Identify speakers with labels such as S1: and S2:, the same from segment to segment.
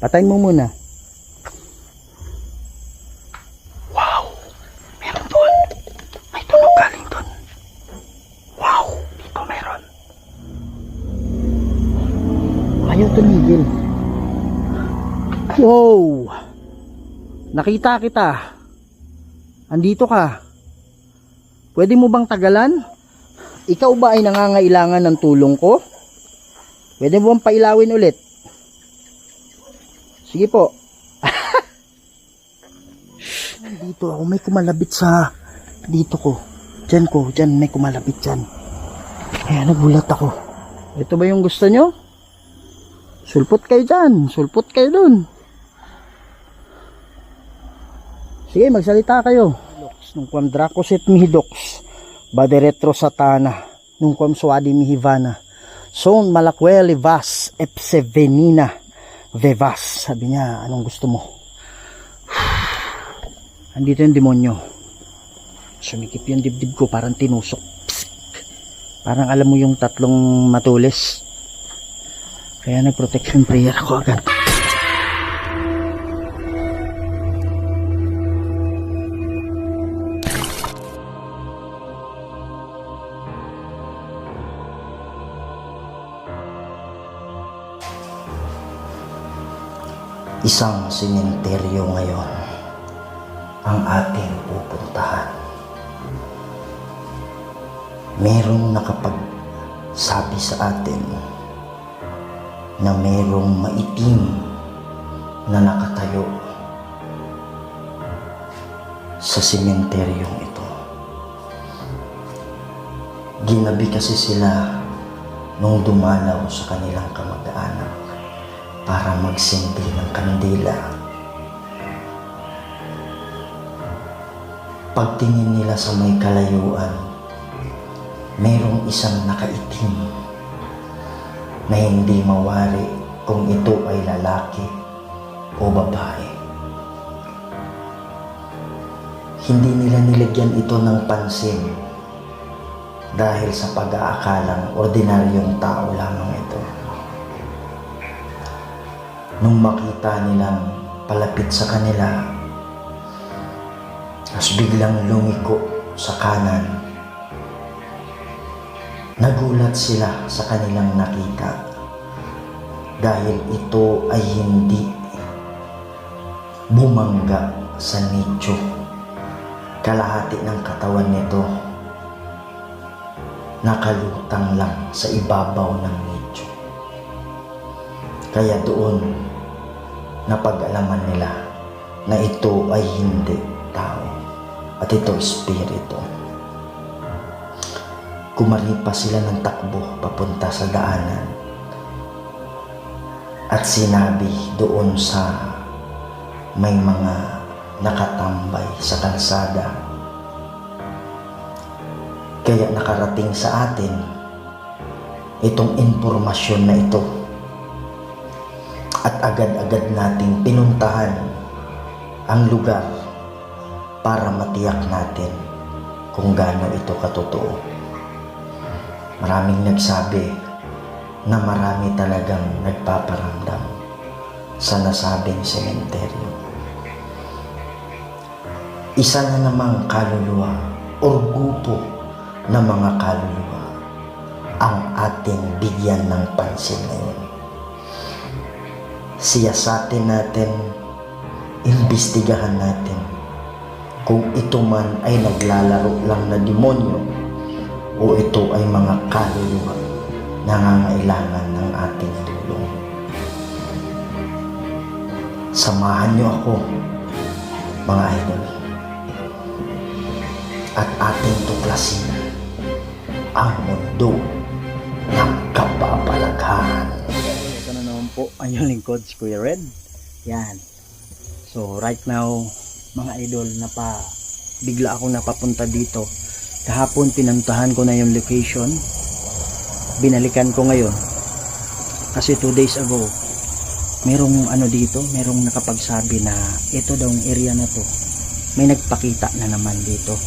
S1: Patayin mo muna. Wow! Meron doon. May tunog galing doon. Wow! Dito meron. Ayaw tumigil. Wow! Nakita kita. Andito ka. Pwede mo bang tagalan? Ikaw ba ay nangangailangan ng tulong ko? Pwede mo bang pailawin ulit? Sige po. Dito ako, may kumalabit sa dito ko. Diyan may kumalabit dyan. Kaya nagulat ako. Ito ba yung gusto nyo? Sulpot kayo dyan. Sulpot kayo dun. Sige, magsalita kayo. Nung kwam Dracoset mihidox, bade retro satana, nung kwam swadi mihivana, son malakweli vas epsevenina vevas. Sabi niya, anong gusto mo? Andito yung demonyo. Sumikip yung dibdib ko, parang tinusok. Psst. Parang alam mo yung tatlong matulis. Kaya nag-protection prayer ako agad. Isang sementeryo ngayon ang ating pupuntahan. Merong nakapagsabi sa atin na merong maitim na nakatayo sa sementeryong ito. Ginabi kasi sila nung dumalaw sa kanilang kamag-anak para magsindi ng kandila. Pagtingin nila sa may kalayuan, mayroong isang nakaitim na hindi mawari kung ito ay lalaki o babae. Hindi nila nilagyan ito ng pansin dahil sa pag-aakalang ordinaryong tao lamang ito. Nung makita nilang palapit sa kanila, as biglang lumiko sa kanan, nagulat sila sa kanilang nakita dahil ito ay hindi bumangga sa nicho. Kalahati ng katawan nito nakalutang lang sa ibabaw ng nicho. Kaya doon napag-alaman nila na ito ay hindi tao at ito espiritu. Kumaripas sila ng takbo papunta sa daanan at sinabi doon sa may mga nakatambay sa kalsada. Kaya nakarating sa atin itong impormasyon na ito at agad-agad nating pinuntahan ang lugar para matiyak natin kung gaano ito katotoo. Maraming nagsabi na marami talagang nagpaparamdam sa nasabing sementeryo. Isa na namang kaluluwa o grupo na mga kaluluwa ang ating bigyan ng pansin ngayon. Siyasatin natin, imbestigahan natin kung ito man ay naglalaro lang na demonyo o ito ay mga kaluluwa na nangangailangan ng ating tulong. Samahan niyo ako, mga idol, at ating tuklasin ang mundo ng kababalaghan. Ito na naman po ang yung lingkod, si Kuya Red. Yan. So right now, mga idol, bigla akong napapunta dito. Kahapon pinuntahan ko na yung location. Binalikan ko ngayon. Kasi 2 days ago, merong dito, merong nakapagsabi na ito daw ang area na to. May nagpakita na naman dito.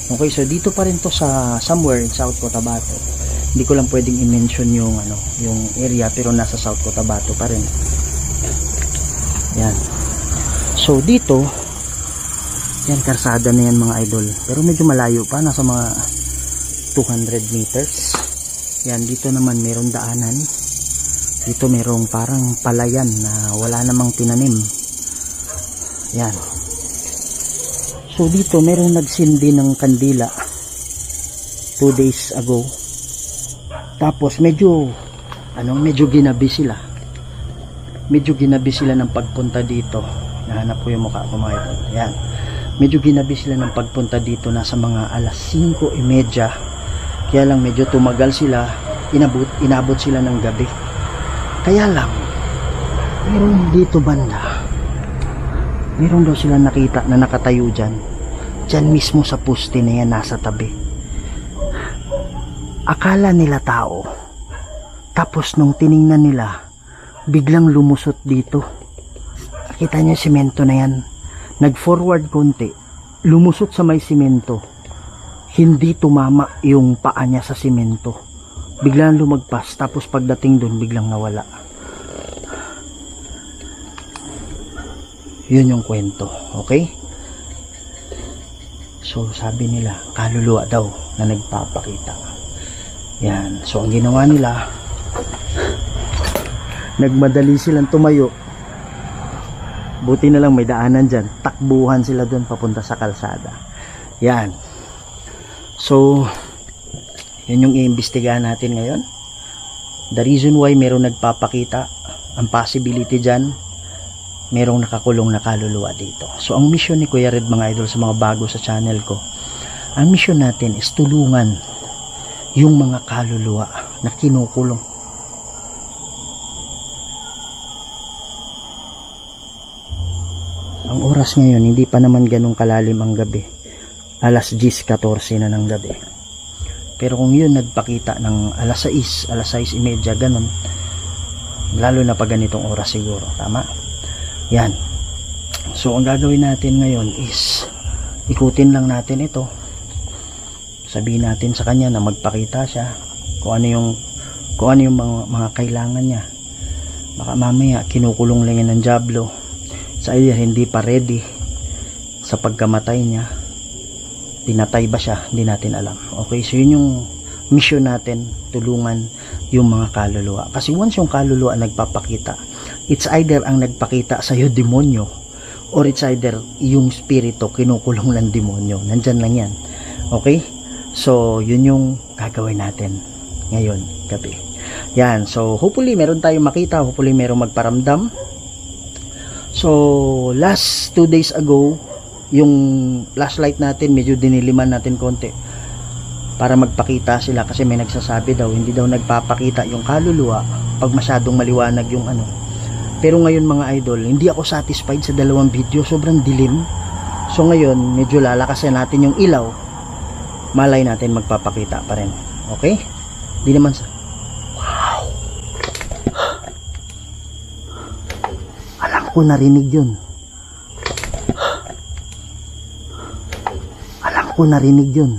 S1: Okay, so dito pa rin to sa somewhere in South Cotabato. Hindi ko lang pwedeng i-mention yung area, pero nasa South Cotabato pa rin. Yan. So dito, yan karsada na yan mga idol. Pero medyo malayo pa, nasa mga 200 meters. Yan, dito naman merong daanan. Dito merong parang palayan na wala namang tinanim. Yan. So dito merong nagsindi ng kandila 2 days ago. Tapos medyo ginabi sila. Medyo ginabi sila ng pagpunta dito. Nahanap ko yung mukha ko mga idol. Yan. Medyo ginabi sila ng pagpunta dito, nasa mga alas 5:30. Kaya lang medyo tumagal sila. Inabot sila ng gabi. Kaya lang meron dito banda. Meron daw sila nakita na nakatayo dyan. Dyan mismo sa poste na yan, nasa tabi. Akala nila tao. Tapos nung tiningnan nila, biglang lumusot dito. Nakita niyo simento na yan. Nag-forward konti. Lumusot sa may simento. Hindi tumama yung paa niya sa simento. Biglang lumagpas. Tapos pagdating dun, biglang nawala. Yun yung kwento. Okay? So sabi nila, kaluluwa daw na nagpapakita. Yan. So ang ginawa nila, nagmadali silang tumayo. Buti na lang may daanan dyan. Takbuhan sila doon papunta sa kalsada. Yan. So yun yung iimbestigahan natin ngayon. The reason why merong nagpapakita, ang possibility dyan, merong nakakulong na kaluluwa dito. So ang mission ni Kuya Red mga idol, sa mga bago sa channel ko, ang mission natin is tulungan yung mga kaluluwa na kinukulong. Ang oras ngayon, hindi pa naman ganun kalalim ang gabi. Alas 10:14 na ng gabi. Pero kung yun nagpakita ng alas 6:30, ganun, lalo na pag ganitong oras siguro, tama? Yan. So ang gagawin natin ngayon is ikutin lang natin ito. Sabihin natin sa kanya na magpakita siya kung ano yung mga kailangan niya. Baka mamaya kinukulong lang yan ng diablo. Sa iya hindi pa ready sa pagkamatay niya. Pinatay ba siya? Hindi natin alam. Okay, so yun yung mission natin, tulungan yung mga kaluluwa. Kasi once yung kaluluwa nagpapakita, it's either ang nagpakita sa iyo demonyo, or it's either yung spirito kinukulong ng demonyo. Nandyan lang yan. Okay? So, yun yung gagawin natin ngayon, gabi. Yan. So, hopefully, meron tayong makita. Hopefully, meron magparamdam. So, last 2 days ago, yung flashlight natin, medyo diniliman natin konti para magpakita sila. Kasi may nagsasabi daw, hindi daw nagpapakita yung kaluluwa pag masyadong maliwanag yung ano. Pero ngayon mga idol, hindi ako satisfied sa dalawang video. Sobrang dilim. So, ngayon, medyo lalakasan natin yung ilaw. Malay natin magpapakita pa rin. Okay? Di naman sa... Wow! Alam ko narinig yun. Alam ko narinig yun.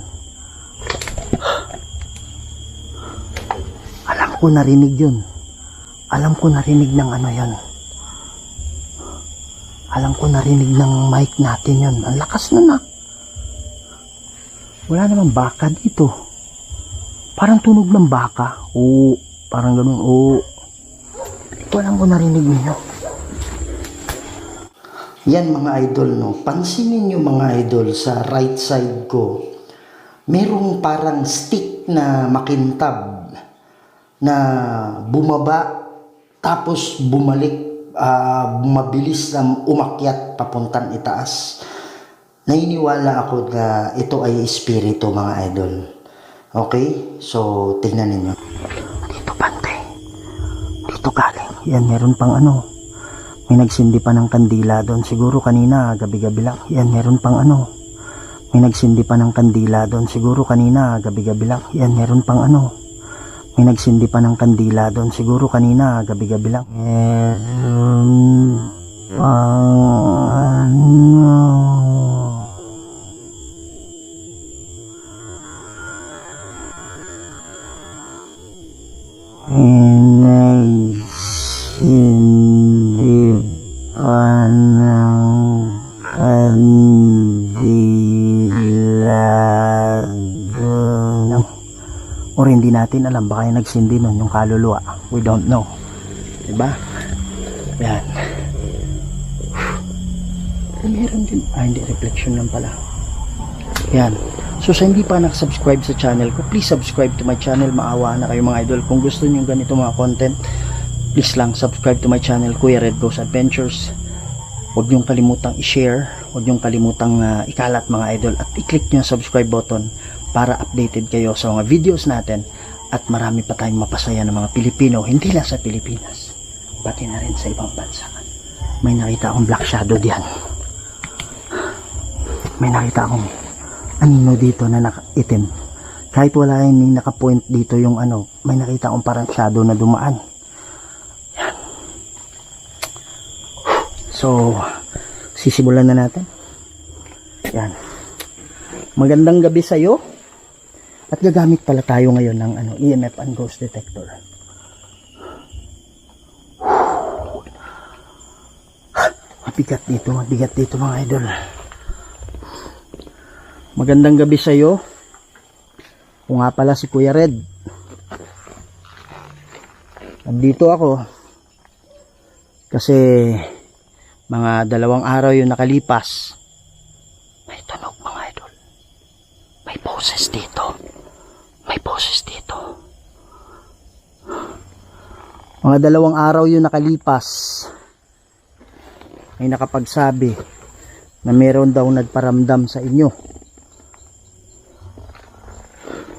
S1: Alam ko narinig yun. Alam ko narinig ng ano yan. Alam ko narinig ng mic natin yun. Ang lakas nun ah. Wala namang baka dito. Parang tunog ng baka. Oo. Parang ganun. Oo. Ito alam ko narinig niyo. Yan mga idol, no. Pansinin nyo mga idol, sa right side ko, merong parang stick na makintab na bumaba tapos bumalik, mabilis na umakyat papuntang itaas. Naniniwala ako na ito ay espiritu mga idol. Okay? So, tingnan ninyo. Dito bante. Dito galing. Yan, meron pang ano. May nagsindi pa ng kandila doon. Siguro kanina, gabi-gabi lang. Yan, meron pang ano. May nagsindi pa ng kandila doon. Siguro kanina, gabi-gabi lang. Yan, meron pang ano. May nagsindi pa ng kandila doon. Siguro kanina, gabi-gabi lang. natin alam, baka yung nagsindi nun yung kaluluwa, we don't know, diba? Yan. Meron din, hindi, reflection lang pala. Yan. So sa hindi pa nakasubscribe sa channel ko, please subscribe to my channel. Maawa na kayo mga idol. Kung gusto niyo ganito mga content, please lang subscribe to my channel, Kuya Red Goes Adventures. Huwag niyong kalimutang i-share, huwag niyong kalimutang ikalat mga idol, at i-click niyo ang subscribe button para updated kayo sa mga videos natin, at marami pa tayong mapasaya ng mga Pilipino, hindi lang sa Pilipinas, pati na rin sa ibang bansa. May nakita akong black shadow diyan. May nakita akong anino dito na nakaitim. Kahit wala yung nakapoint dito yung ano, may nakita akong parang shadow na dumaan. Yan. So, sisimulan na natin. Yan. Magandang gabi sa'yo. At gagamit pala tayo ngayon ng EMF and ghost detector. Mabigat dito mga idol. Magandang gabi sa iyo. Kung nga pala si Kuya Red. Nandito ako kasi mga 2 araw yung nakalipas. May tunog mga idol. May boses dito. May boses dito. Mga 2 araw yung nakalipas. May nakapagsabi na meron daw nagparamdam sa inyo.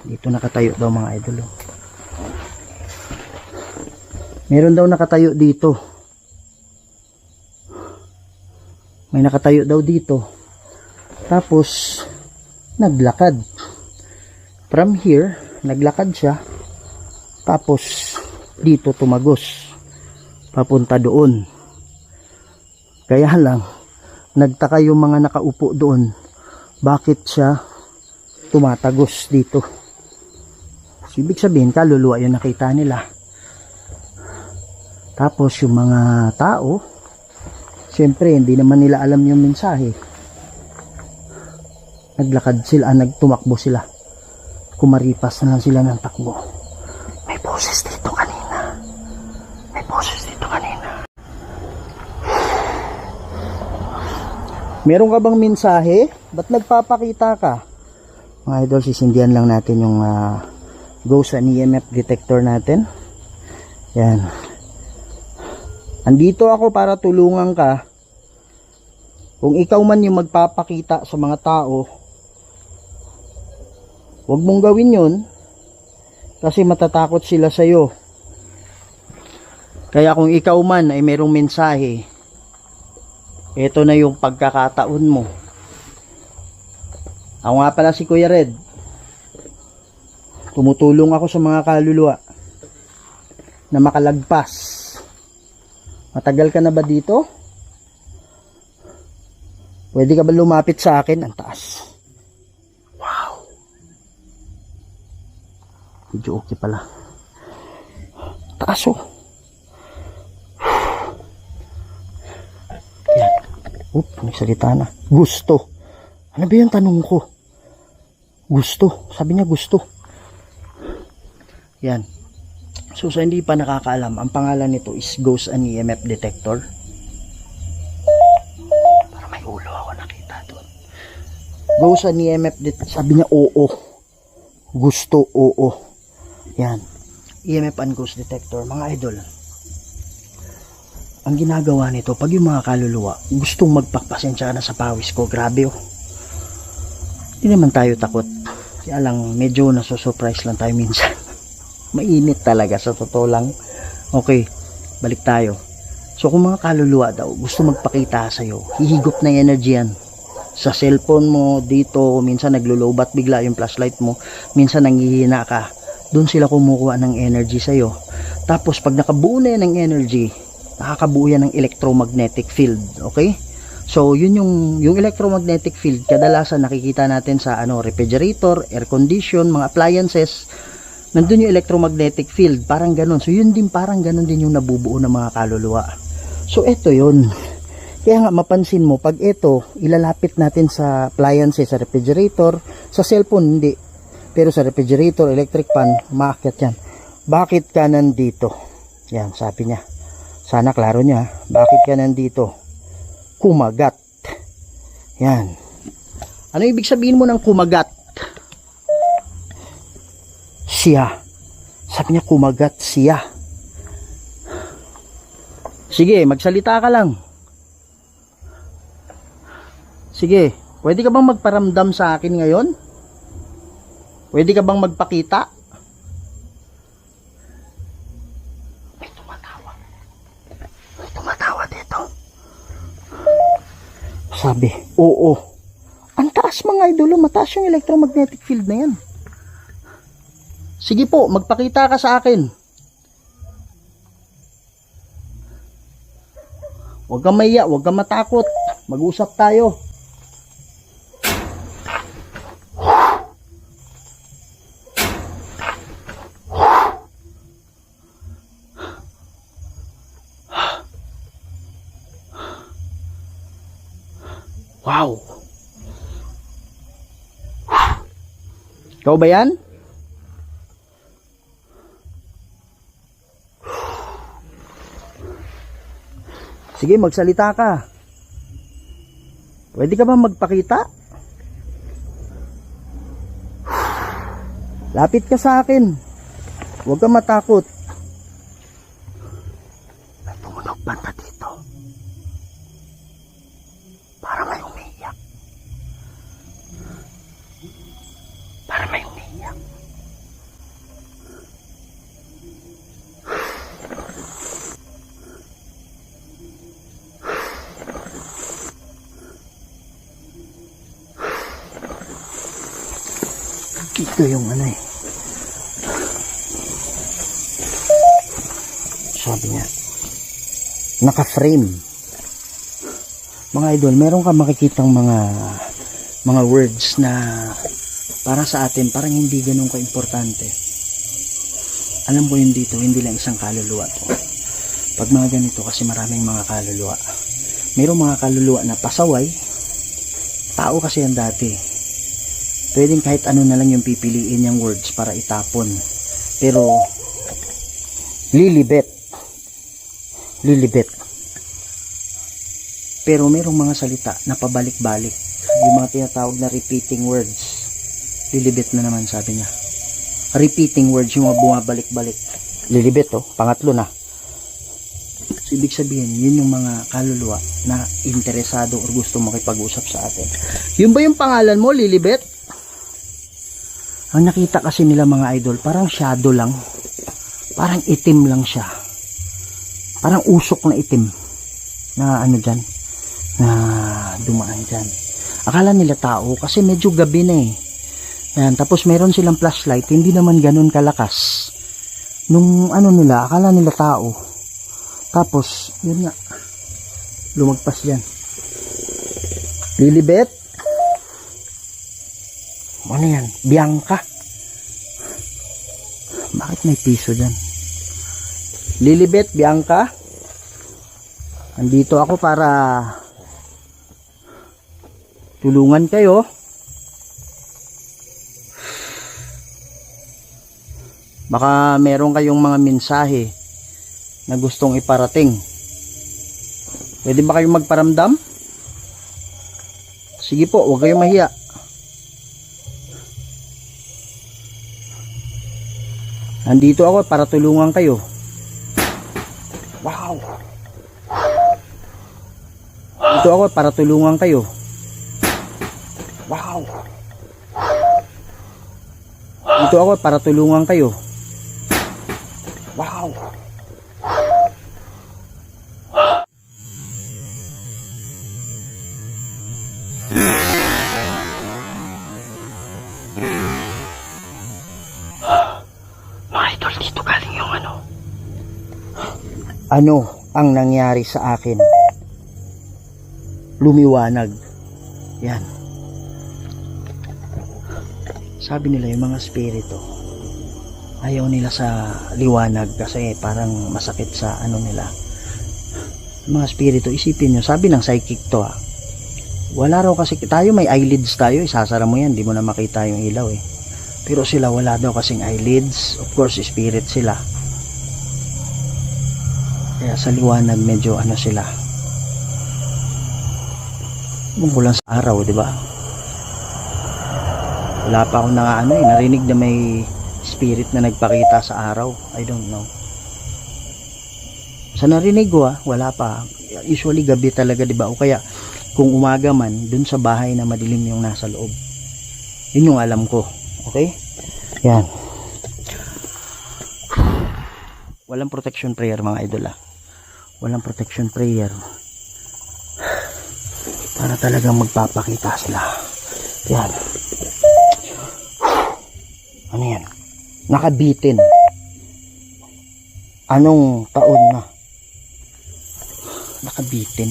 S1: Dito nakatayo daw mga idol. Meron daw nakatayo dito. May nakatayo daw dito. Tapos naglakad. From here, naglakad siya. Tapos dito tumagos. Papunta doon. Kaya lang, nagtaka yung mga nakaupo doon. Bakit siya tumatagos dito? Ibig sabihin, kaluluwa yung nakita nila. Tapos yung mga tao, siyempre hindi naman nila alam yung mensahe. Naglakad sila, nagtumakbo sila. Kumaripas na lang sila ng takbo. May boses dito kanina. May boses dito kanina. Meron ka bang mensahe? Ba't nagpapakita ka? Mga idol, sisindihan lang natin yung ghost and EMF detector natin. Yan. Andito ako para tulungan ka. Kung ikaw man yung magpapakita sa mga tao, huwag mong gawin yun kasi matatakot sila sa'yo. Kaya kung ikaw man ay mayroong mensahe, ito na yung pagkakataon mo. Ako nga pala si Kuya Red. Tumutulong ako sa mga kaluluwa na makalagpas. Matagal ka na ba dito? Pwede ka ba lumapit sa akin? Ang taas. Wow. Medyo okay pala. Taas oh. Yan. Nagsalita na. Gusto. Ano ba yung tanong ko? Gusto. Sabi niya gusto. Yan. So sa hindi pa nakakaalam, ang pangalan nito is Ghost and EMF Detector. Para may ulo ako nakita doon. Ghost and EMF Detector. Sabi niya oo. Gusto oo. Yan. EMF and Ghost Detector. Mga idol. Ang ginagawa nito, pag yung mga kaluluwa gustong magpapasensya na sa pawis ko, grabe oh. Hindi naman tayo takot. Kaya lang medyo nasusurprise lang tayo minsan. Mainit talaga sa totoo lang. Okay, balik tayo. So kung mga kaluluwa daw gusto magpakita sa iyo, hihigop na energy yan. Sa cellphone mo, dito, minsan naglo-lowbat bigla yung flashlight mo, minsan nanghihina ka. Doon sila kumukuha ng energy sa iyo. Tapos pag nakabuo na yan ng energy, nakakabuo yan ng electromagnetic field, okay? So yun yung electromagnetic field, kadalasan nakikita natin sa refrigerator, air condition, mga appliances. Nandun yung electromagnetic field, parang ganun. So yun din, parang ganun din yung nabubuo ng mga kaluluwa. So eto yun. Kaya nga mapansin mo, pag ito ilalapit natin sa appliances, sa refrigerator, sa cellphone hindi. Pero sa refrigerator, electric fan, umaakyat yan. Bakit ka nandito? Yan, sabi niya. Sana klaro niya. Bakit ka nandito? Kumagat. Yan. Ano ibig sabihin mo ng kumagat? Siya. Sabi niya, kumagat siya. Sige, magsalita ka lang. Sige, pwede ka bang magparamdam sa akin ngayon? Pwede ka bang magpakita? May tumatawa. May tumatawa dito. Sabi, oo. Ang taas mga idolo, mataas yung electromagnetic field na yan. Sige po, magpakita ka sa akin. Huwag kang mahiya, huwag kang matakot. Mag-usap tayo. Wow. Ikaw ba yan? Sige, magsalita ka. Pwede ka ba magpakita? Lapit ka sa akin. Huwag kang matakot. May tumunog banda dito. Para may umiiyak. Para may umiiyak. Ito yung ano eh. Sabi niya, naka-frame. Mga idol, meron ka makikitang mga words na para sa atin parang hindi ganun ka-importante. Alam ko yun dito, hindi lang isang kaluluwa to. Pag mga ganito kasi maraming mga kaluluwa. Mayroong mga kaluluwa na pasaway. Tao kasi yan dati. Pwedeng kahit ano na lang yung pipiliin yung words para itapon. Pero lilibet. Pero merong mga salita na pabalik-balik. Yung mga tinatawag na repeating words. Lilibet na naman, sabi niya. Repeating words, yung mga bumabalik-balik. Lilibet, oh. Pangatlo na. So, ibig sabihin, yun yung mga kaluluwa na interesado o gusto makipag-usap sa atin. Yun ba yung pangalan mo, Lilibet? Ang nakita kasi nila mga idol, parang shadow lang. Parang itim lang siya. Parang usok na itim. Na ano dyan. Na dumaan dyan. Akala nila tao kasi medyo gabi na eh. Yan, tapos meron silang flashlight. Hindi naman ganun kalakas. Nung ano nila, akala nila tao. Tapos, yun nga. Lumagpas dyan. Lilibet? Ano yan? Bianca. Bakit may piso dyan? Lilibet, Bianca. Andito ako para tulungan kayo. Baka meron kayong mga mensahe na gustong iparating. Pwede ba kayong magparamdam? Sige po, huwag kayong mahiya. Nandito ako para tulungan kayo. Wow! Dito ako para tulungan kayo. Wow! Dito ako para tulungan kayo. Wow! Dito galing yung ano ang nangyari sa akin. Lumiwanag. Yan. Sabi nila yung mga spirito, ayaw nila sa liwanag kasi parang masakit sa ano nila. Mga spirito, isipin nyo, sabi ng psychic to wala raw kasi tayo, may eyelids tayo, isasara mo yan, di mo na makita yung ilaw eh. Pero sila wala daw kasing eyelids. Of course, spirit sila. Kaya sa liwanag medyo ano sila. Mungkulan sa araw, di ba? Wala pa akong narinig na may spirit na nagpakita sa araw. I don't know. Sa narinig ko wala pa. Usually gabi talaga, di ba? O kaya kung umaga man, dun sa bahay na madilim yung nasa loob. Yun yung alam ko. Okay? Yan. Walang protection prayer mga idol Walang protection prayer. Para talagang magpapakita sila. Yan. Ano yan? Nakabitin. Anong taon na? Nakabitin.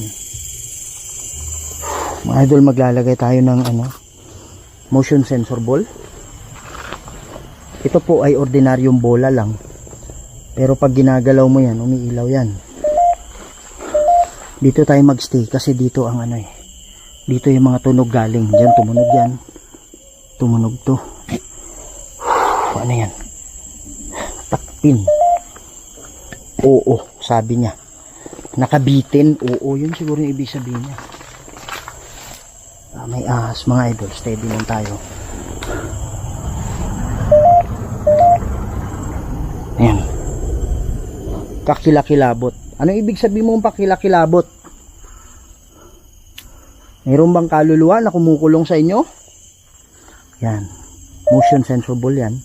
S1: Mga idol, maglalagay tayo ng motion sensor ball. Ito po ay ordinaryong bola lang. Pero pag ginagalaw mo yan, umiilaw yan. Dito tayo magstay kasi dito ang dito yung mga tunog galing. Diyan tumunog yan. Tumunog to. Ano yan? Takpin. Oo, sabi niya. Nakabitin. Oo, yun siguro yung ibig sabihin niya. May ahas mga idol. Steady lang tayo. Ayan. Kakilakilabot. Anong ibig sabihin mong pakilakilabot? Mayroon bang kaluluwa na kumukulong sa inyo? Yan. Motion sensor ball yan.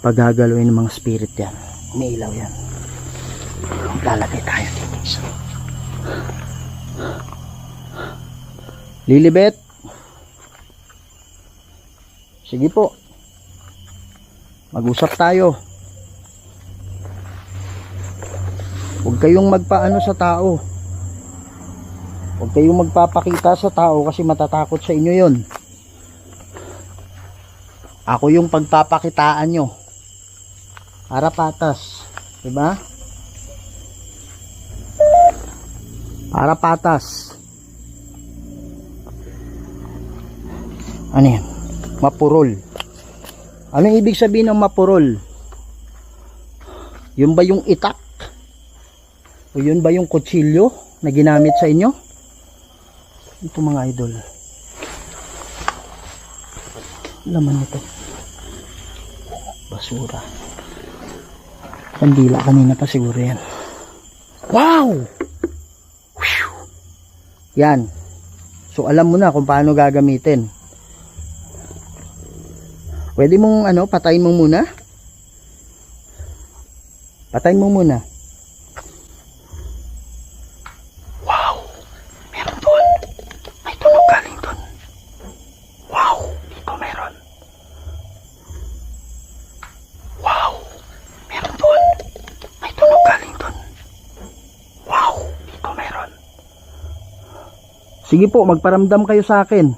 S1: Pag gagalawin ng mga spirit yan. Umiilaw yan. Lalagay tayo dito isa. Lilibet. Sige po. Mag-usap tayo. Huwag kayong magpaano sa tao. Huwag kayong magpapakita sa tao kasi matatakot sa inyo yun. Ako yung pagpapakitaan nyo. Para patas. Diba? Para patas. Ano yan? Mapurol. Anong ibig sabihin ng mapurol? Yun ba yung itak? O yun ba yung kutsilyo na ginamit sa inyo? Ito mga idol. Laman nito. Basura. Kandila kanina pa siguro yan. Wow! Whew! Yan. So alam mo na kung paano gagamitin. Pwede mong patayin mo muna. Patayin mo muna. Sige po, magparamdam kayo sa akin.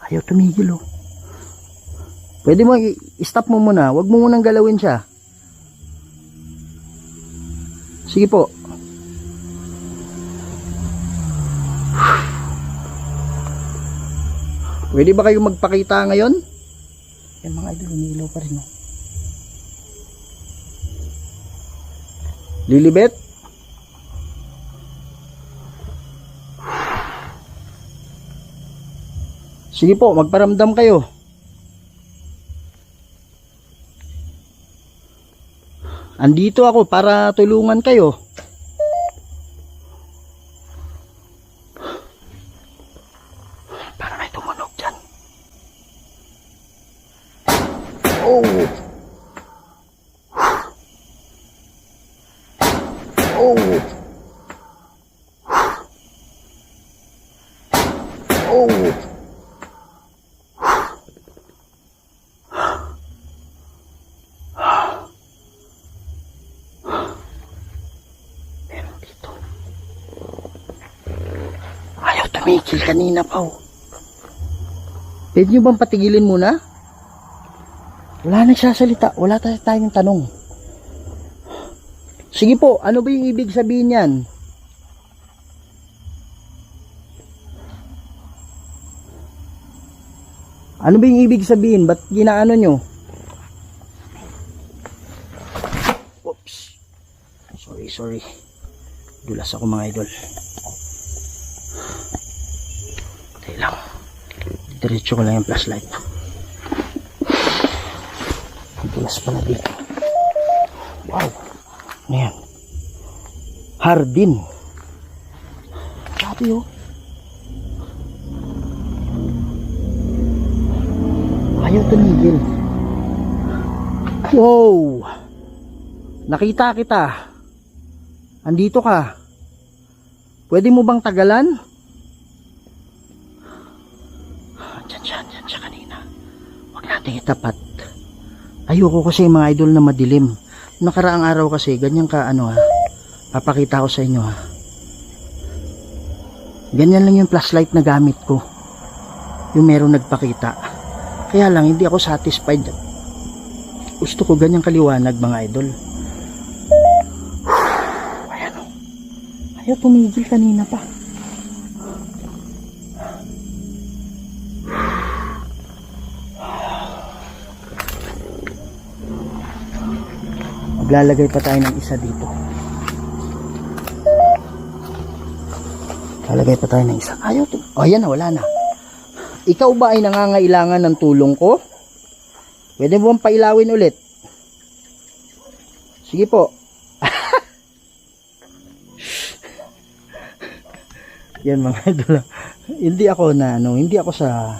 S1: Ayaw tumigil Pwede mo i-stop mo muna. Huwag mo munang galawin siya. Sige po. Pwede ba kayo magpakita ngayon? Yan mga idol, umiilaw pa rin Lilibet. Sige po, magparamdam kayo. Andito ako para tulungan kayo. Para may tumunog dyan. Oh! Oh. Oh. Meron dito. Ayaw tumigil kanina pa Pwede nyo bang patigilin muna? Wala nagsasalita. Wala tayong tanong. Sige po, ano ba yung ibig sabihin yan? Ano ba yung ibig sabihin? Ba't ginaano nyo? Oops. Sorry. Dulas ako mga idol. Tayo lang. Diretso ko lang yung flashlight. Dulas pala dito. Wow. Ano yan? Hardin. Sabi oh. Ayaw tumigil. Wow. Nakita kita. Andito ka. Pwede mo bang tagalan? Diyan siya kanina. Huwag natin itapat. Ayoko kasi mga idol na madilim. Nakaraang araw kasi ganyan ka ano ha. Papakita ko sa inyo ha. Ganyan lang yung flashlight na gamit ko. Yung merong nagpakita. Kaya lang hindi ako satisfied. Gusto ko ganyang kaliwanag mga idol. Ayan o. Ayaw tumigil kanina pa. Maglalagay pa tayo ng isa dito. Lalagay pa tayo ng isa. Ayaw to. O yan na, wala na. Ikaw ba ay nangangailangan ng tulong ko? Pwede mo bang pailawin ulit? Sige po. Yan mga idol. Hindi ako na ano, hindi ako sa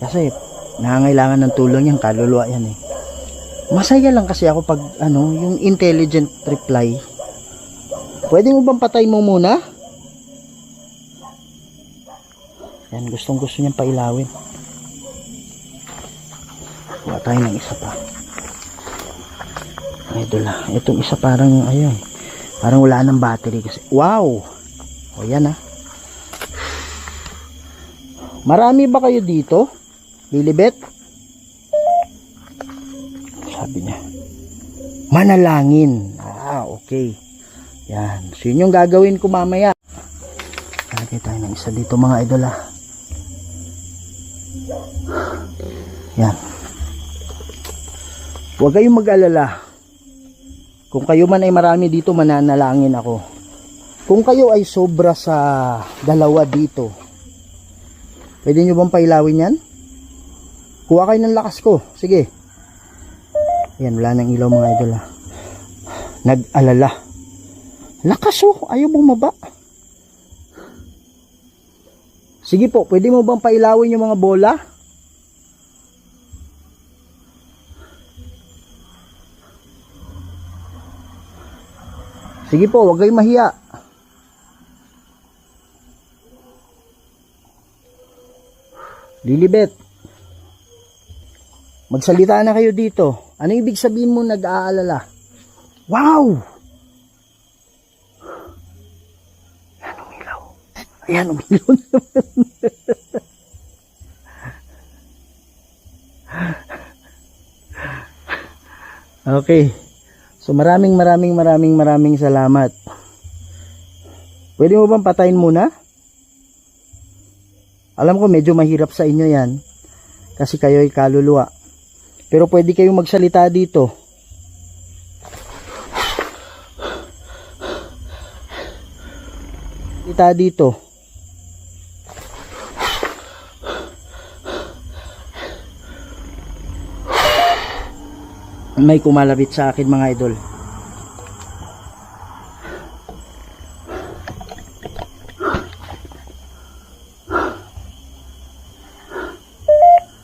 S1: kasi nangangailangan ng tulong yan, kaluluwa yan eh. Masaya lang kasi ako pag ano, yung intelligent reply. Pwede mo bang patay mo muna? Yan, gustong gusto niyang pailawin. Kuha tayo ng isa pa. Idol na. Itong isa parang ayun. Parang wala ng battery kasi. Wow! O yan ah. Marami ba kayo dito? Lilibet? Sabi niya. Manalangin. Ah, okay. Yan. So yun yung gagawin ko mamaya. Lagay tayo ng isa dito mga idol ah. Yan. Huwag kayong mag-alala. Kung kayo man ay marami dito, mananalangin ako. Kung kayo ay sobra sa dalawa dito, pwede nyo bang pailawin yan? Kuha kayo ng lakas ko. Sige. Yan, wala nang ilaw mga idol ah. Nag-alala. Lakas oh, ayaw bumaba. Sige po, pwede mo bang pailawin yung mga bola? Sige po, huwag kayong mahiya. Lilibet. Magsalita na kayo dito. Ano ibig sabihin mo nag-aalala? Wow! Ayan, umilaw. Ayan, umilaw naman. Okay. So maraming salamat. Pwede mo bang patayin muna? Alam ko medyo mahirap sa inyo yan kasi kayo ay kaluluwa. Pero pwede kayong magsalita dito. Salita dito. May kumalapit sa akin mga idol.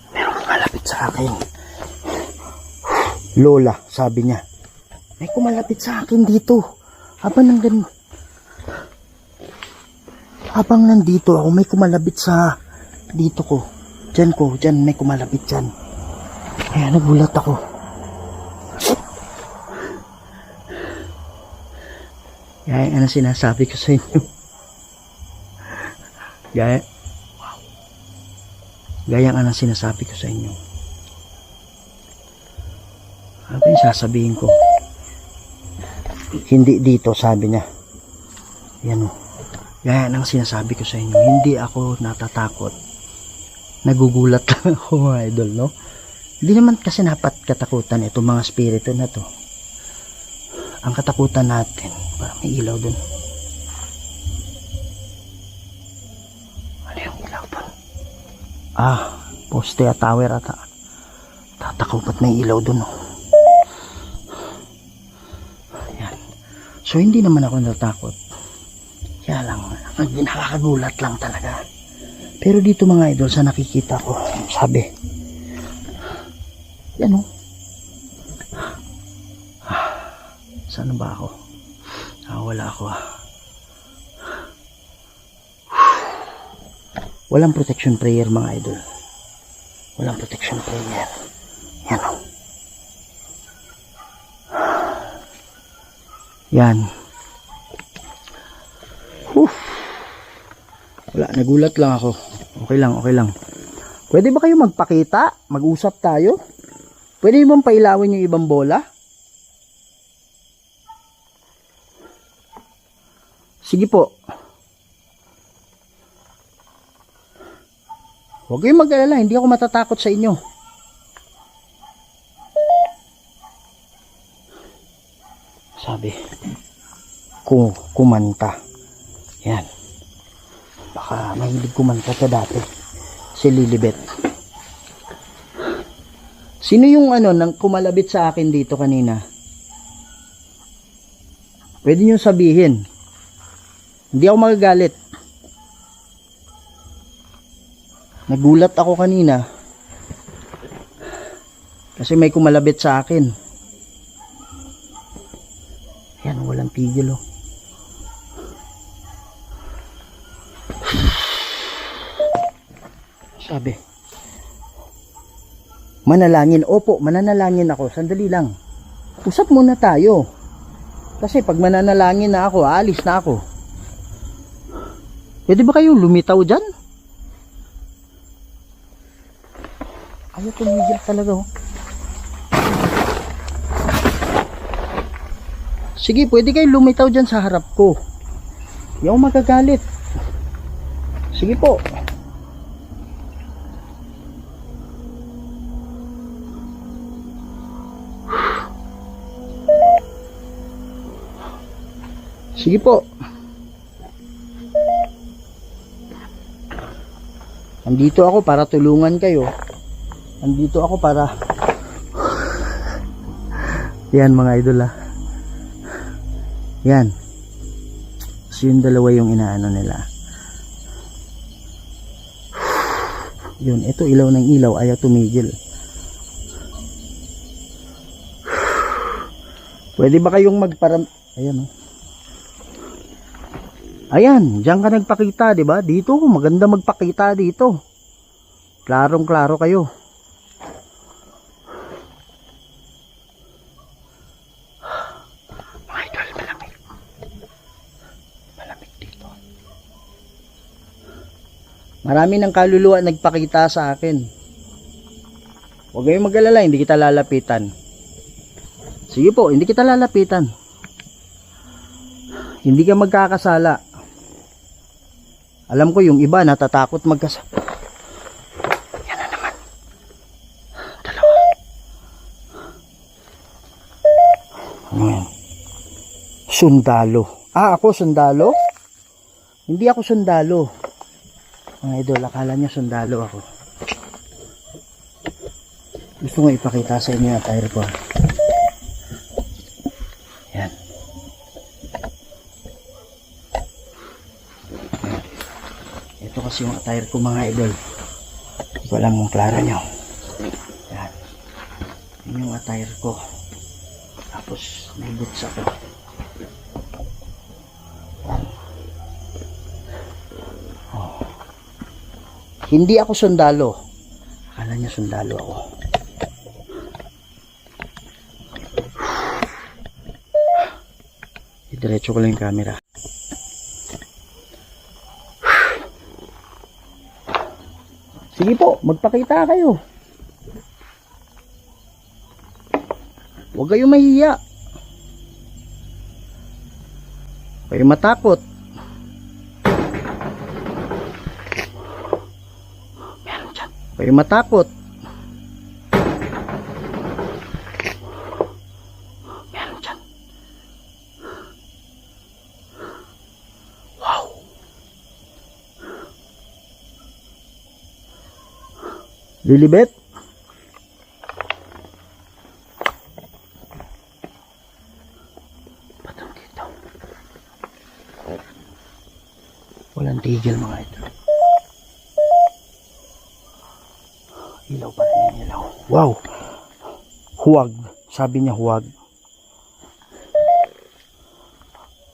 S1: Meron kumalapit sa akin. Lola, sabi niya. May kumalapit sa akin dito. Habang nandito ako, may kumalapit sa dito ko. Diyan may kumalapit dyan. Kaya nagulat ako. Gaya ang sinasabi ko sa inyo. Gaya ang sinasabi ko sa inyo. Ano ba yung sasabihin ko? Hindi dito, sabi niya. Yan o. Gaya ang sinasabi ko sa inyo. Hindi ako natatakot. Nagugulat lang ako mga idol, no? Hindi naman kasi dapat katakutan itong mga spirito na to. Ang katakutan natin, parang may ilaw dun. Ano yung ilaw dun? Poste at tower ata. Tatakaw ba't may ilaw dun, no? Ayan. So hindi naman ako natakot. Kaya lang, nakakagulat lang talaga. Pero dito mga idol, sa nakikita ko, sabi, yan o. Saan ba ako? Wala ako. Walang protection prayer mga idol. Walang protection prayer. Yan o. Yan. Wala, nagulat lang ako. Okay lang, okay lang. Pwede ba kayo magpakita? Mag-usap tayo? Pwede mo pailawin yung ibang bola? Sige po. Huwag kayong mag-alala, hindi ako matatakot sa inyo. Sabi, kumanta. Yan. Baka mahilig kumanta ka dati. Si Lilibet. Sino yung nang kumalabit sa akin dito kanina? Pwede nyo sabihin. Hindi ako magagalit. Nagulat ako kanina. Kasi may kumalabit sa akin. Yan, walang pigil oh. Sabi, manalangin. Opo, mananalangin ako. Sandali lang. Usap muna tayo. Kasi pag mananalangin na ako, aalis na ako. Pwede ba kayong lumitaw dyan? Ayaw tumigil talaga oh. Sige, pwede kayong lumitaw dyan sa harap ko. Hindi ako magagalit. Sige po. Sige po. Andito ako para tulungan kayo. Andito ako para yan mga idol ah. Yan. So yung dalawa yung inaano nila. Yun, ito ilaw ng ilaw, ayaw tumigil. Pwede ba kayong ayan oh. Ayan, diyan ka nagpakita, 'di ba? Dito maganda magpakita dito. Klarong-klaro kayo. Mga idol, malamig. Malamig dito. Marami ng kaluluwa nagpakita sa akin. Huwag kayong mag-alala, hindi kita lalapitan. Sige po, hindi kita lalapitan. Hindi ka magkakasala. Alam ko yung iba natatakot magkasala. Yan na naman. Dalawa. Ano yan? Sundalo. Ako sundalo? Hindi ako sundalo. Mga idol, akala niya sundalo ako. Gusto ko ipakita sa inyo yung attire ko. Yan. Ito kasi yung attire ko mga idol. Hindi ko alam kung klaro nyo. Yan. Yan yung attire ko. Tapos may boots ako. Yan. Oh. Hindi ako sundalo. Akala niya sundalo ako. Diretso ko lang yung camera. Sige po, magpakita kayo. Huwag kayong mahiya. Huwag kayong matakot. Meron dyan. Kayo matakot. Yan, dyan. Wow. Lilibet. Patang dito. Walang tigil mga ito. Ilaw pa rin yung ilaw. Wow. Huwag. Sabi niya huwag.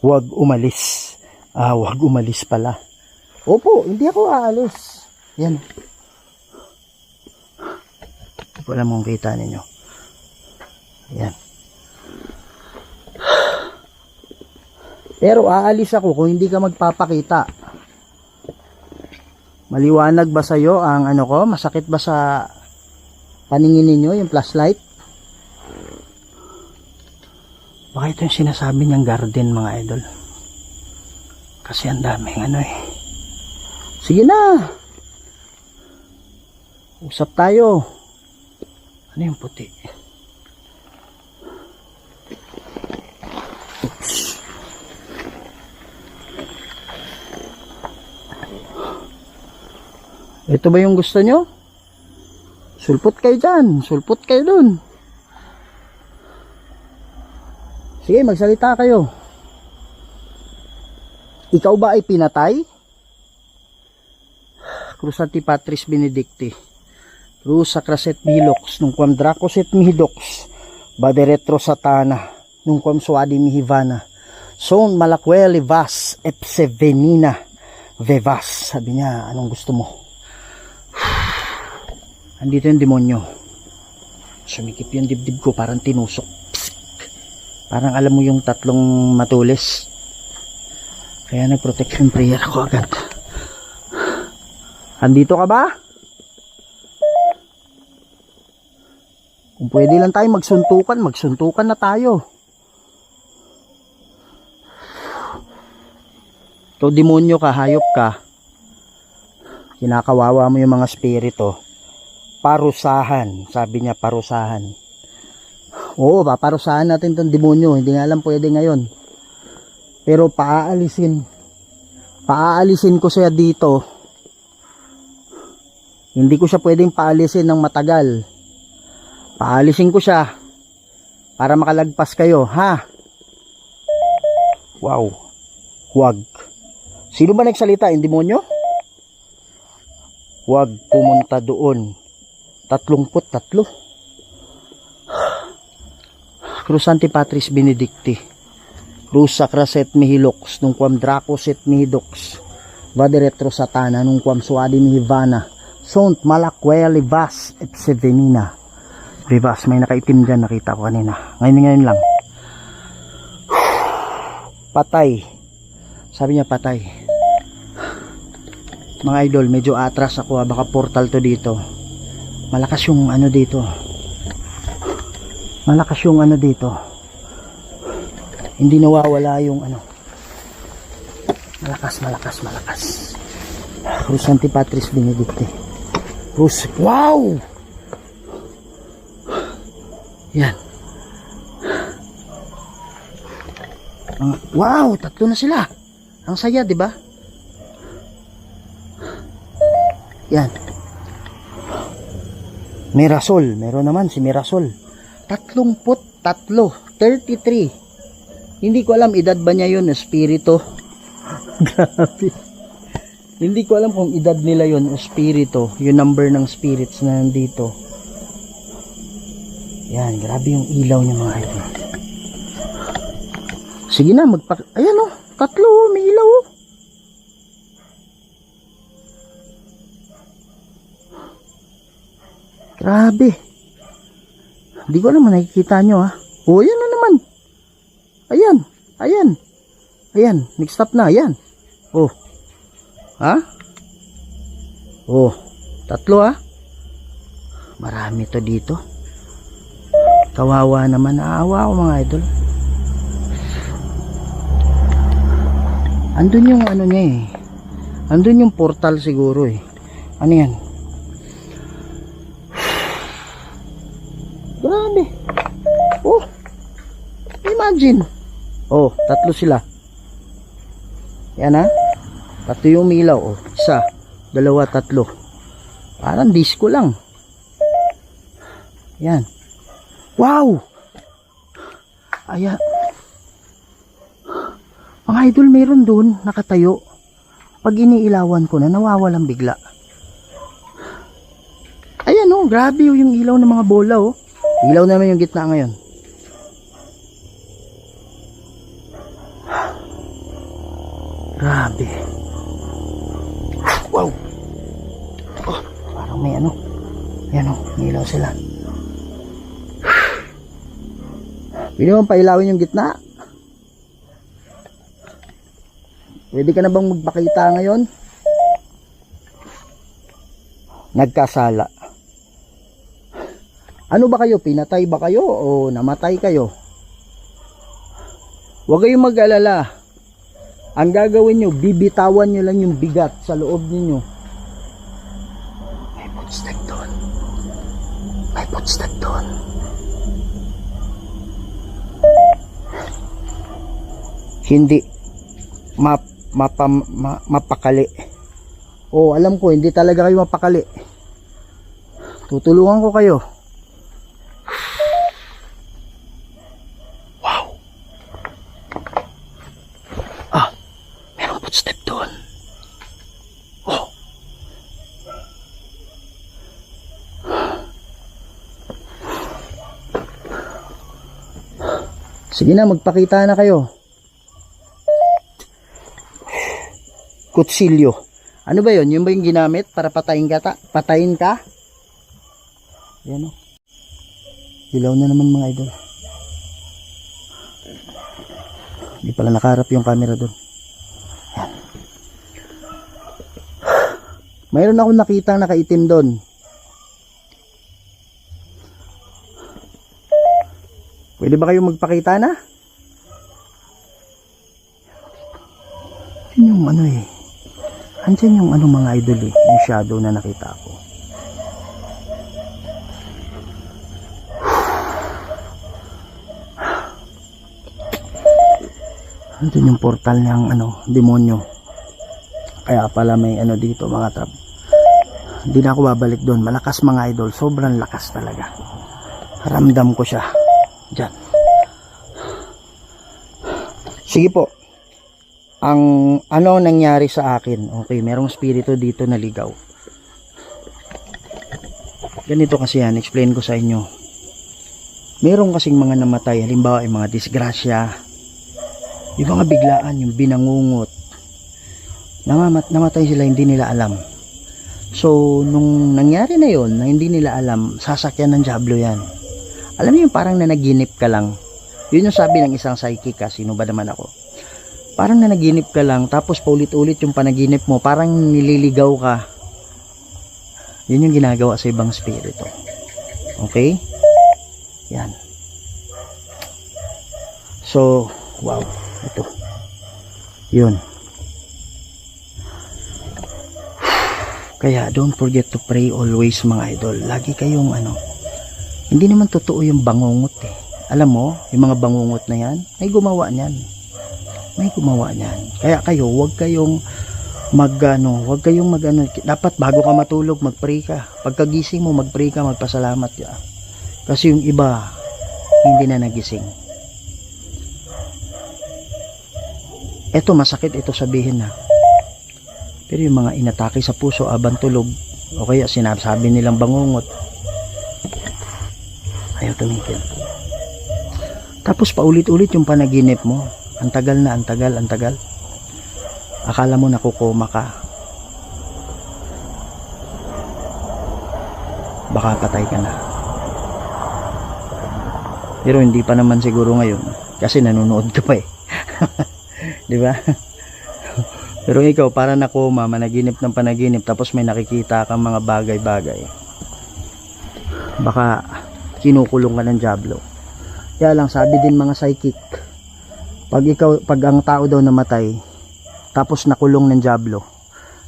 S1: Huwag umalis. Huwag umalis pala. Opo, hindi ako aalis. Yan. Hindi ko alam kung kita ninyo. Yan. Pero aalis ako kung hindi ka magpapakita. Maliwanag ba sa'yo ang ano ko? Masakit ba sa paningin ninyo yung flashlight? Baka ito yung sinasabi niyang garden mga idol. Kasi ang daming ano eh. Sige na! Usap tayo. Ano yung puti? Oops. Ito ba yung gusto nyo? Sulpot kayo dyan. Sulpot kayo dun. Sige, magsalita kayo. Ikaw ba ay pinatay? Crusanti Patris Benedicti. Cruz Sacraset Mihilox. Nung quam Dracoset Mihidox. Baderetro Satana. Nung quam Suadi Mihivana. Son Malaqueli Vas Epsevenina Vevas. Sabi niya, anong gusto mo? Andito yung demonyo. Sumikip yung dibdib ko, parang tinusok. Psst. Parang alam mo yung tatlong matulis. Kaya nag-protection prayer ako agad. Andito ka ba? Kung pwede lang tayo magsuntukan, magsuntukan na tayo. Ikaw demonyo ka, hayop ka. Kinakawawa mo yung mga spirito. Parusahan, sabi niya parusahan. Oo, parusahan natin itong demonyo. Hindi nga alam pwede ngayon. Pero paaalisin ko siya dito. Hindi ko siya pwedeng paalisin ng matagal. Paalisin ko siya para makalagpas kayo, ha? Wow. Huwag. Sino ba nagsalita? Yung demonyo? Huwag pumunta doon. 33. Crusanti Patris Benedicti. Cruz Sacraset Mihilox. Nung quam Dracoset Mihidox. Vaderetro Satana. Nung quam Suadi Mihivana. Sont Malaqueli Vas Epsevenina. Vivas. May nakaitim dyan. Nakita ko kanina. Ngayon lang. Patay. Sabi niya patay. Mga idol, medyo atras ako. Baka portal to dito. Malakas yung ano dito. Malakas yung ano dito. Hindi nawawala yung ano. Malakas. Crusanti Patris Benedicti. Cruz. Wow! Yan. Wow! 3 na sila. Ang saya, di ba? Yan. Mirasol, meron naman si Mirasol. 33, 33. Hindi ko alam edad ba niya yun, espiritu. Grabe. Hindi ko alam kung edad nila yun, espiritu. Yung number ng spirits na nandito. Yan, grabe yung ilaw niya mga idol. Sige na, ayan o, 3 may ilaw o. Grabe. Hindi ko naman nakikita nyo ha. O, ayan na naman. Ayan. Next stop na. Ayan. O. Ha? O. 3 ha. Marami to dito. Kawawa naman. Naawa ako mga idol. Andun yung ano niya eh. Andun yung portal siguro eh. Ano yan? Oh, imagine. Oh, tatlo sila. Yan ha. Tatlo yung umilaw. Oh, isa, dalawa, tatlo. Parang disco lang. Yan. Wow! Ayan. Mga idol, meron dun nakatayo. Pag iniilawan ko na, nawawalan bigla. Ayan oh, grabe oh, yung ilaw ng mga bola oh. Ilaw naman yung gitna ngayon. Grabe. Wow. Oh, parang may ano. Ayan oh, may ilaw sila. Pwede mo pailawin yung gitna? Pwede ka na bang magpakita ngayon? Nagkasala. Ano ba kayo? Pinatay ba kayo o namatay kayo? Huwag kayong mag-alala. Ang gagawin nyo, bibitawan nyo lang yung bigat sa loob ninyo. May footstep doon. May footstep doon. Hindi mapakali. Oh, alam ko, hindi talaga kayo mapakali. Tutulungan ko kayo. Wow. Ah, merong footstep doon. Oh. Sige na, magpakita na kayo. Kutsilyo. Ano ba yun? Yun ba yung ginamit para patayin ka? Patayin ka? Yan o. Dilaw na naman mga idol. Hindi pala nakaharap yung camera doon. Yan. Mayroon akong nakitang nakaitim doon. Pwede ba kayo magpakita na? Yun yung ano eh. Andyan yung ano mga idol eh. Yung shadow na nakita ko. Andyan yung portal ng ano, demonyo. Kaya pala may ano dito mga tab. Hindi na ako babalik doon. Malakas mga idol. Sobrang lakas talaga. Ramdam ko siya. Diyan. Sige po. Ang ano nangyari sa akin, okay, merong spirito dito na ligaw. Ganito kasi yan, explain ko sa inyo. Merong kasing mga namatay, halimbawa yung mga disgrasya, yung mga biglaan, yung binangungot. Namatay sila, hindi nila alam. So, nung nangyari na yon, na hindi nila alam, sasakyan ng diablo yan. Alam niyo yung parang nanaginip ka lang. Yun yung sabi ng isang psychic, sino ba naman ako. Parang nanaginip ka lang, tapos paulit-ulit yung panaginip mo, parang nililigaw ka. Yun yung ginagawa sa ibang spirito. Okay? Yan. So, wow. Ito. Yun. Kaya, don't forget to pray always mga idol. Lagi kayong ano, hindi naman totoo yung bangungot eh. Alam mo, yung mga bangungot na yan, may gumawa niyan. May gumawa niyan. Kaya kayo, huwag kayong dapat bago ka matulog, mag-pray ka. Pagkagising mo, mag-pray ka, magpasalamat ka. Kasi yung iba, hindi na nagising. Eto, masakit ito sabihin na. Pero yung mga inatake sa puso, abang tulog, o kaya sinasabi nilang bangungot, ayaw tumigil. Tapos paulit-ulit yung panaginip mo. Ang tagal na, ang tagal. Akala mo nakukoma ka. Baka patay ka na. Pero hindi pa naman siguro ngayon. Kasi nanonood ka pa eh. Di ba? Pero ikaw, para nakoma, managinip ng panaginip, tapos may nakikita kang mga bagay-bagay. Baka kinukulong ka ng diablo. Kaya lang, sabi din mga psychic, pag ang tao daw namatay, tapos nakulong ng diablo,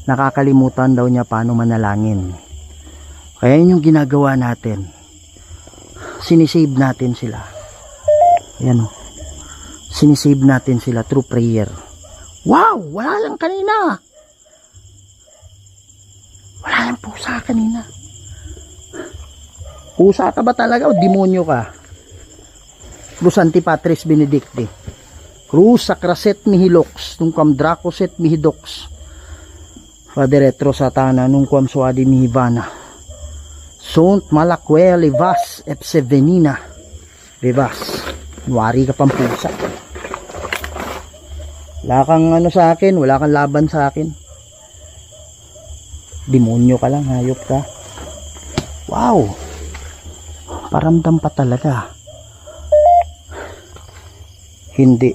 S1: nakakalimutan daw niya paano manalangin. Kaya yun yung ginagawa natin. Sinisave natin sila. Ayan o. Sinisave natin sila through prayer. Wow! Wala lang kanina. Wala lang pusa kanina. Pusa ka ba talaga o demonyo ka? Cruz Antipatris Benedicti. Cruz Sacraset Mihilox. Tungkam Dracoset Mihidox. Father Retro Satana. Nungkam Suadi Mihivana. Sont Malakwele Vas Epsevenina. Bebas. Wari ka pang pusa. Wala kang ano sa akin. Wala kang laban sa akin. Demonyo ka lang. Hayop ka. Wow. Paramdam pa talaga. Hindi.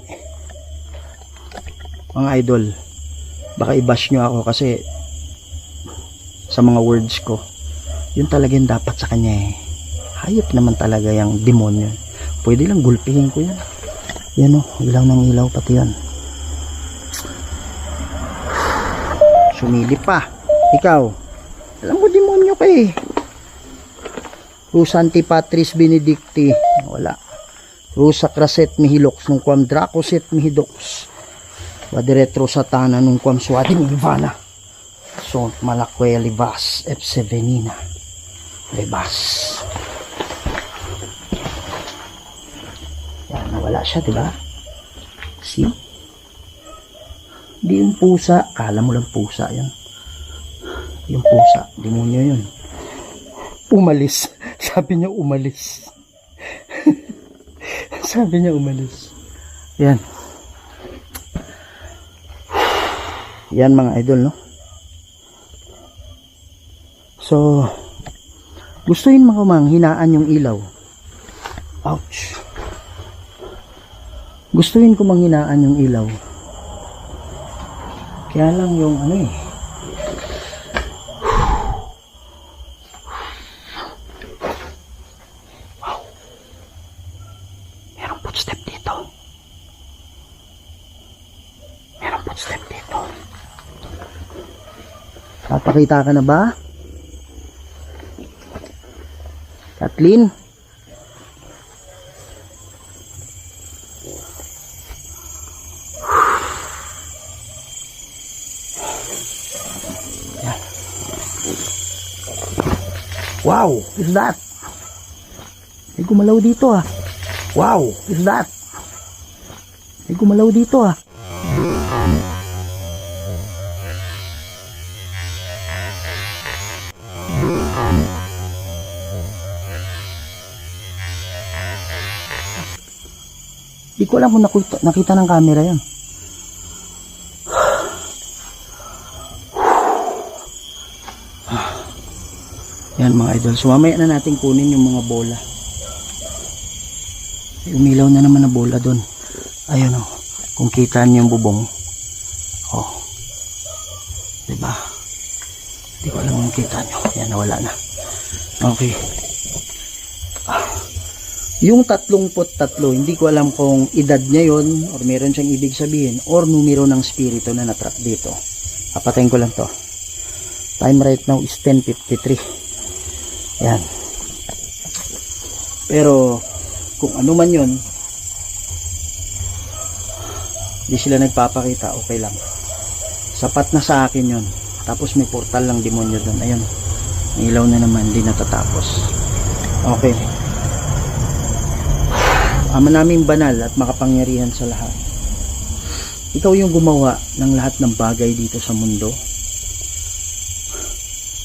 S1: Mga idol, baka i-bash nyo ako kasi sa mga words ko, yun talaga yung dapat sa kanya eh. Hayop naman talaga yung demonyo. Pwede lang gulpihin ko yan. Yan o, ilaw ng ilaw pati yan. Sumilip pa. Ikaw, alam mo demonyo ka eh. Cruz Antipatris Benedicti. Wala. Cruz Sacraset Mihilox. Nungquam Dracoset Mihidox. Father Retro Satana. Nungquam Suadi Mihivana. Sont Malakwele Vas Epsevenina. Lebas. Yan, nawala siya, diba? See? Di yung pusa. Kala mo lang pusa yan. Yung pusa. Demonyo yun. Umalis. Sabi niya umalis. Sabi niya umalis. Yan. Yan mga idol, no? So, gustuin mo mang hinaan yung ilaw. Ouch. Gustuin ko mang hinaan yung ilaw. Kaya lang yung ano eh. Papakita ka na ba? Kathleen? Yan. Wow, is that? May gumalaw dito ah. Wow, is that? May gumalaw dito ah. Di ko alam kung nakita ng camera yan. Yan mga idol. So mamaya na natin kunin yung mga bola. Umilaw na naman na bola doon. Ayun o. Kung kita niyo yung bubong. Oh. Diba? Di ko alam kung kita nyo. Yan, nawala na. Okay. Yung 33, hindi ko alam kung edad niya yon or meron siyang ibig sabihin or numero ng spirito na natrap dito. Papatayin ko lang to. Time right now is 10:53. Yan. Pero kung ano man yon, di sila nagpapakita, okay lang. Sapat na sa akin yon. Tapos may portal lang demonyo doon. Ayun. May ilaw na naman, hindi natatapos. Okay. Ama namin banal at makapangyarihan sa lahat. Ikaw yung gumawa ng lahat ng bagay dito sa mundo.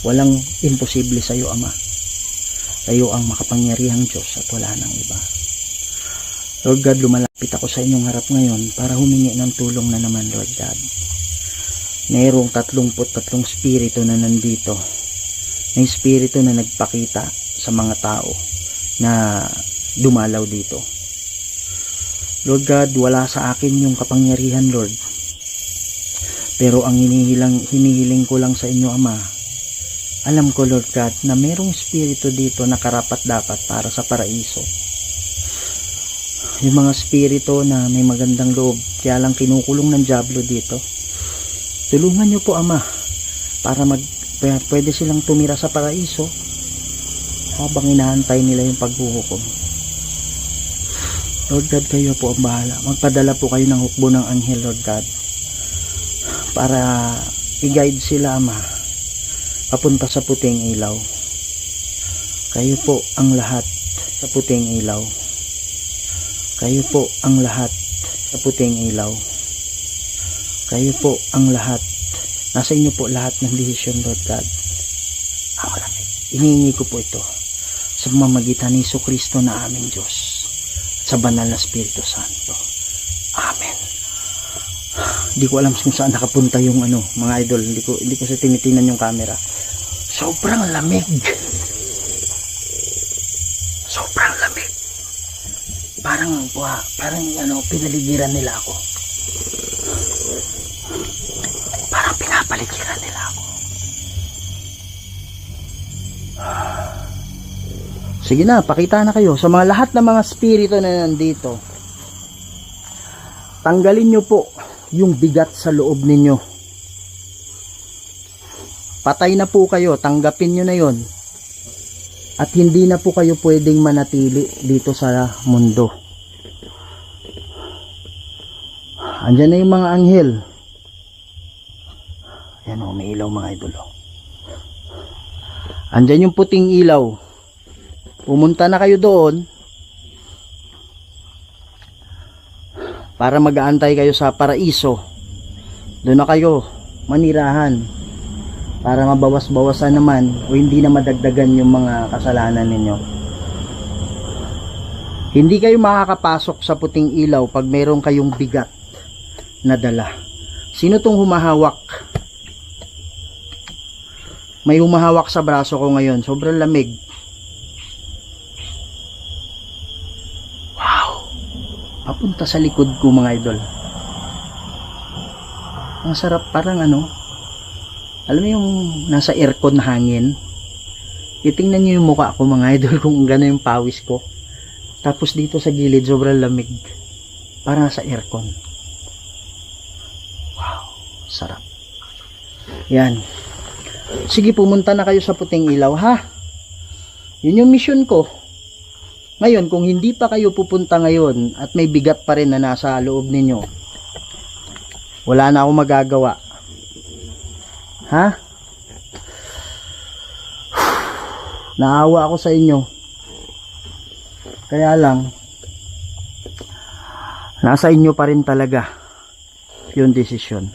S1: Walang imposible sa iyo, Ama. Kayo ang makapangyarihang Diyos at wala nang iba. Lord God, lumalapit ako sa inyong harap ngayon para humingi ng tulong na naman, Lord God. Mayroong 33 spirito na nandito. May spirito na nagpakita sa mga tao na dumalaw dito. Lord God, wala sa akin yung kapangyarihan, Lord. Pero ang hinihiling ko lang sa inyo, Ama, alam ko, Lord God, na merong spirito dito na karapat-dapat para sa paraiso. Yung mga spirito na may magandang loob, kaya lang kinukulong ng dyablo dito. Tulungan niyo po, Ama, para pwede silang tumira sa paraiso habang inaantay nila yung paghuhukom. Lord God, kayo po ang bahala. Magpadala po kayo ng hukbo ng anghel, Lord God, para i-guide sila, Ama, papunta sa puting ilaw. Kayo po ang lahat sa puting ilaw. Kayo po ang lahat sa puting ilaw. Kayo po ang lahat. Nasa inyo po lahat ng desisyon, Lord God. Ang lamig. Hinihingi ko po ito sa pamamagitan ni Jesucristo na aming Diyos at sa banal na Espiritu Santo. Amen. Hindi ko alam kung saan nakapunta yung mga idol. Hindi ko sa tinitingnan yung camera. Sobrang lamig. Sobrang lamig. Parang pinaligiran nila ako. Parang pinapaligiran nila ako. Sige na, pakita na kayo sa mga lahat ng mga spirito na nandito. Tanggalin nyo po yung bigat sa loob ninyo. Patay na po kayo, tanggapin nyo na yon. At hindi na po kayo pwedeng manatili dito sa mundo. Andyan na yung mga anghel. Ayan o, may ilaw mga idol. Andyan yung puting ilaw. Pumunta na kayo doon para mag-aantay kayo sa paraiso. Doon na kayo manirahan para mabawas-bawasan naman o hindi na madagdagan yung mga kasalanan ninyo. Hindi kayo makakapasok sa puting ilaw pag mayroon kayong bigat na dala. Sino tong humahawak? May humahawak sa braso ko ngayon. Sobrang lamig. Wow! Papunta sa likod ko mga idol. Ang sarap, parang alam mo yung nasa aircon na hangin. Itingnan nyo yung mukha ko mga idol kung gano'n yung pawis ko. Tapos dito sa gilid sobrang lamig. Parang nasa aircon. Wow! Sarap. Yan. Sige, pumunta na kayo sa puting ilaw, ha? Yun yung mission ko. Ngayon, kung hindi pa kayo pupunta ngayon at may bigat pa rin na nasa loob ninyo, wala na akong magagawa. Ha? Naawa ako sa inyo. Kaya lang, nasa inyo pa rin talaga yung desisyon.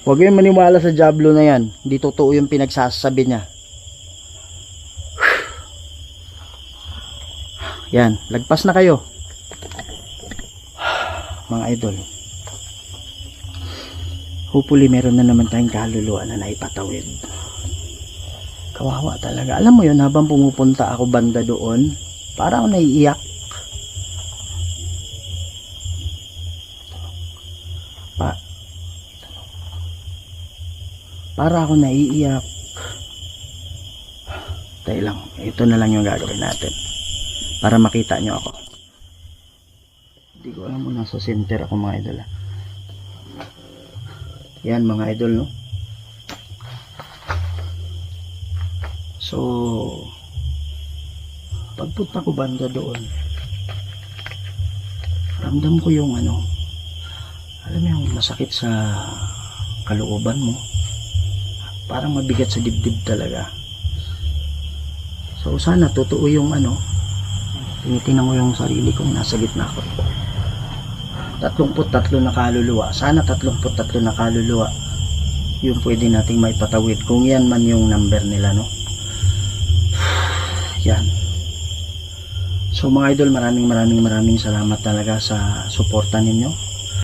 S1: Huwag kayong maniwala sa Diablo na yan. Hindi totoo yung pinagsasabi niya. Yan, lagpas na kayo. Mga idol. Hopefully meron na naman tayong kaluluwa na naipatawid. Kawawa talaga. Alam mo yun, habang pumupunta ako banda doon, para ako naiiyak. Para ako naiiyak. Tayo lang. Ito na lang yung gagawin natin. Para makita nyo ako. Hindi ko alam kung nasa center ako mga idol. Yan mga idol, no? So, pagpunta ko banda doon, ramdam ko yung alam mo yung masakit sa kalooban mo. Parang mabigat sa dibdib talaga. So sana totoo yung tinitingnan ko yung sarili kong nasa gitna ko. 33 na kaluluwa. Sana 33 na kaluluwa yung pwede nating maipatawid. Kung yan man yung number nila, no? Yan. So mga idol, maraming salamat talaga sa suporta ninyo.